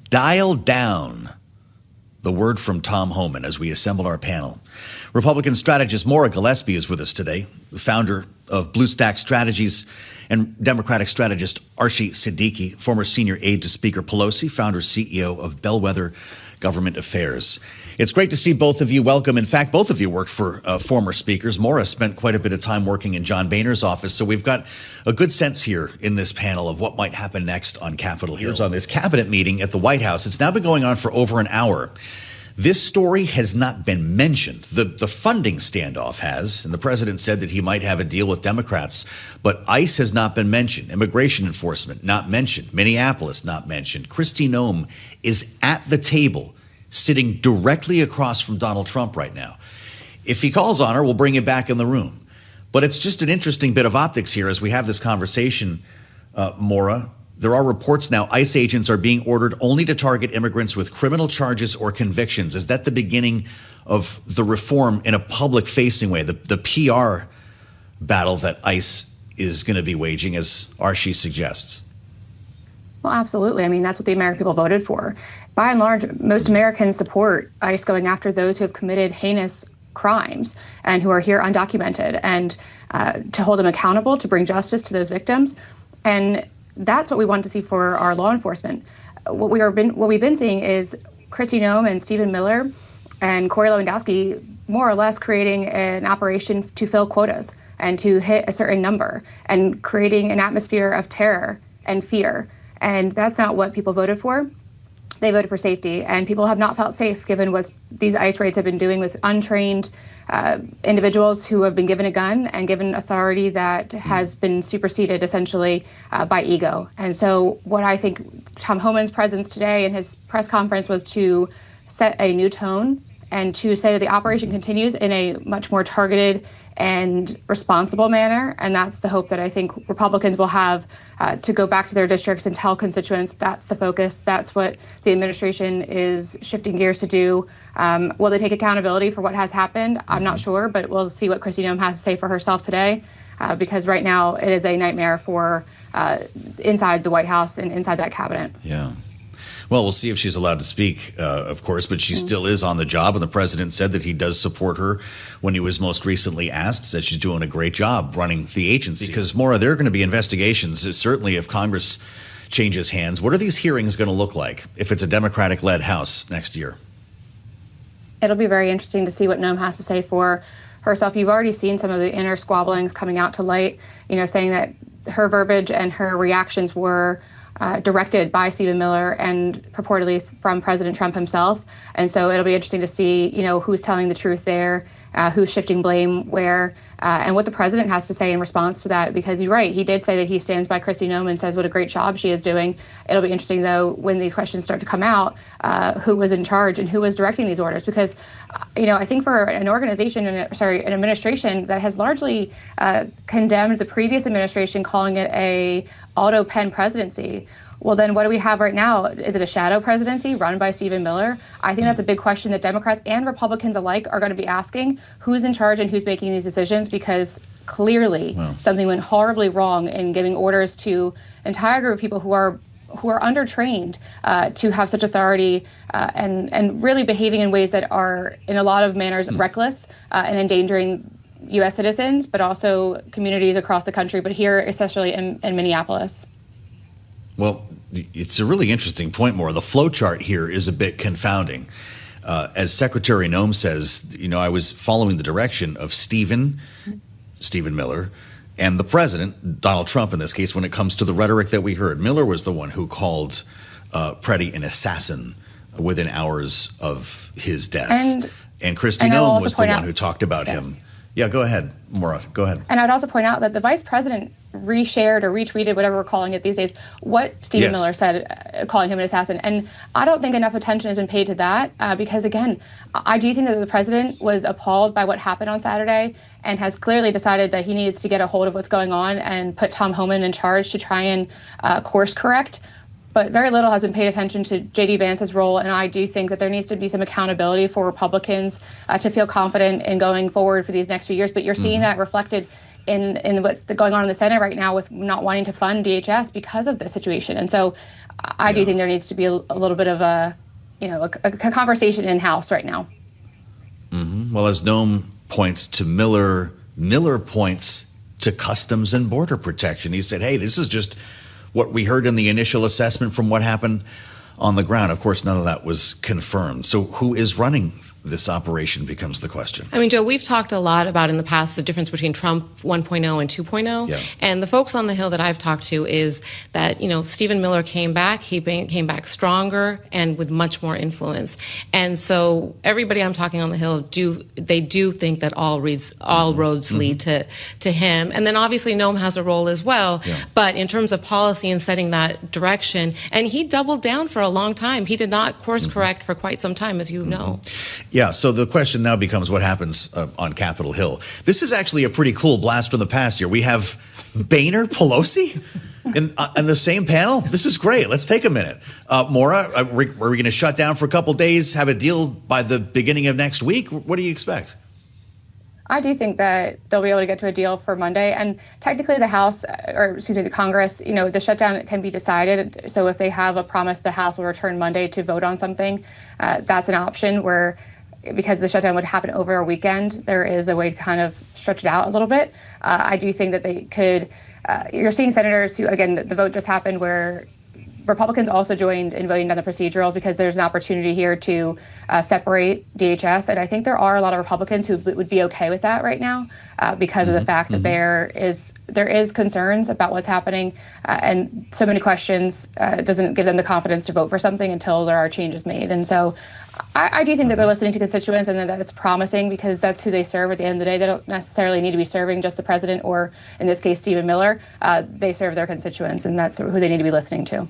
Dial down. The word from Tom Homan as we assemble our panel. Republican strategist Maura Gillespie is with us today, the founder of Blue Stack Strategies, and Democratic strategist Archie Siddiqui, former senior aide to Speaker Pelosi, founder CEO of Bellwether Government Affairs. It's great to see both of you. Welcome. In fact, both of you worked for former speakers. Maura spent quite a bit of time working in John Boehner's office, so we've got a good sense here in this panel of what might happen next on Capitol Hill. On this cabinet meeting at the White House, it's now been going on for over an hour. This story has not been mentioned. The funding standoff has, and the president said that he might have a deal with Democrats, but ICE has not been mentioned. Immigration enforcement, not mentioned. Minneapolis, not mentioned. Kristi Noem is at the table, sitting directly across from Donald Trump right now. If he calls on her, we'll bring him back in the room. But it's just an interesting bit of optics here as we have this conversation, Maura. There are reports now ICE agents are being ordered only to target immigrants with criminal charges or convictions. Is that the beginning of the reform in a public-facing way, the PR battle that ICE is going to be waging, as Archie suggests? Well, absolutely. I mean, that's what the American people voted for. By and large, most Americans support ICE going after those who have committed heinous crimes and who are here undocumented, and to hold them accountable, to bring justice to those victims. And that's what we want to see for our law enforcement. What we've been seeing is Kristi Noem and Stephen Miller and Corey Lewandowski more or less creating an operation to fill quotas and to hit a certain number and creating an atmosphere of terror and fear. And that's not what people voted for. They voted for safety, and people have not felt safe given what these ICE raids have been doing with untrained individuals who have been given a gun and given authority that has been superseded essentially by ego. And so what I think Tom Homan's presence today in his press conference was to set a new tone and to say that the operation continues in a much more targeted and responsible manner. And that's the hope that I think Republicans will have to go back to their districts and tell constituents that's the focus. That's what the administration is shifting gears to do. Will they take accountability for what has happened? I'm not sure, but we'll see what Kristi Noem has to say for herself today, because right now it is a nightmare for inside the White House and inside that cabinet. Yeah. Well, we'll see if she's allowed to speak, of course, but she still is on the job. And the president said that he does support her when he was most recently asked, said she's doing a great job running the agency. Because, Maura, there are going to be investigations, certainly if Congress changes hands. What are these hearings going to look like if it's a Democratic-led House next year? It'll be very interesting to see what Noem has to say for herself. You've already seen some of the inner squabblings coming out to light, saying that her verbiage and her reactions were directed by Stephen Miller and purportedly from President Trump himself. And so it'll be interesting to see, who's telling the truth there, who's shifting blame where, and what the president has to say in response to that. Because you're right, he did say that he stands by Kristi Noem and says what a great job she is doing. It'll be interesting, though, when these questions start to come out, who was in charge and who was directing these orders. Because, I think for an organization, an administration that has largely condemned the previous administration, calling it a auto pen presidency, well, then what do we have right now? Is it a shadow presidency run by Stephen Miller? I think that's a big question that Democrats and Republicans alike are going to be asking. Who's in charge and who's making these decisions? Because clearly something went horribly wrong in giving orders to an entire group of people who are undertrained to have such authority and really behaving in ways that are, in a lot of manners, reckless and endangering U.S. citizens, but also communities across the country, but here, especially in Minneapolis. Well, it's a really interesting point, Maura. The flow chart here is a bit confounding. As Secretary Noem says, I was following the direction of Stephen Miller, and the president, Donald Trump in this case, when it comes to the rhetoric that we heard. Miller was the one who called Preddy an assassin within hours of his death. And Kristi Noem was the one who talked about him. Yeah, go ahead, Maura. Go ahead. And I'd also point out that the vice president reshared or retweeted, whatever we're calling it these days, what Stephen Miller said, calling him an assassin. And I don't think enough attention has been paid to that because, again, I do think that the president was appalled by what happened on Saturday and has clearly decided that he needs to get a hold of what's going on and put Tom Homan in charge to try and course correct. But very little has been paid attention to J.D. Vance's role, and I do think that there needs to be some accountability for Republicans to feel confident in going forward for these next few years. But you're seeing that reflected in what's going on in the Senate right now with not wanting to fund DHS because of this situation. And so I do think there needs to be a little bit of a conversation in-house right now. Mm-hmm. Well, as Noam points to Miller points to Customs and Border Protection. He said, hey, this is just what we heard in the initial assessment from what happened on the ground. Of course, none of that was confirmed. So who is running this operation becomes the question. I mean, Joe, we've talked a lot about in the past the difference between Trump 1.0 and 2.0. Yeah. And the folks on the Hill that I've talked to is that, Stephen Miller came back. He came back stronger and with much more influence. And so everybody I'm talking on the Hill do think that all roads lead to him. And then obviously Noam has a role as well. Yeah. But in terms of policy and setting that direction, and he doubled down for a long time. He did not course correct for quite some time, as you know. Yeah, so the question now becomes what happens on Capitol Hill. This is actually a pretty cool blast from the past here. We have Boehner, Pelosi in the same panel. This is great. Let's take a minute. Maura, are we going to shut down for a couple days, have a deal by the beginning of next week? What do you expect? I do think that they'll be able to get to a deal for Monday. And technically the Congress, the shutdown can be decided. So if they have a promise the House will return Monday to vote on something, that's an option where, because the shutdown would happen over a weekend, there is a way to kind of stretch it out a little bit. I do think that they could, you're seeing senators who, again, the vote just happened where Republicans also joined in voting down the procedural because there's an opportunity here to separate DHS. And I think there are a lot of Republicans who would be okay with that right now because of the fact that there is concerns about what's happening and so many questions doesn't give them the confidence to vote for something until there are changes made. And so I do think that they're listening to constituents and that it's promising because that's who they serve at the end of the day. They don't necessarily need to be serving just the president or, in this case, Stephen Miller. They serve their constituents, and that's who they need to be listening to.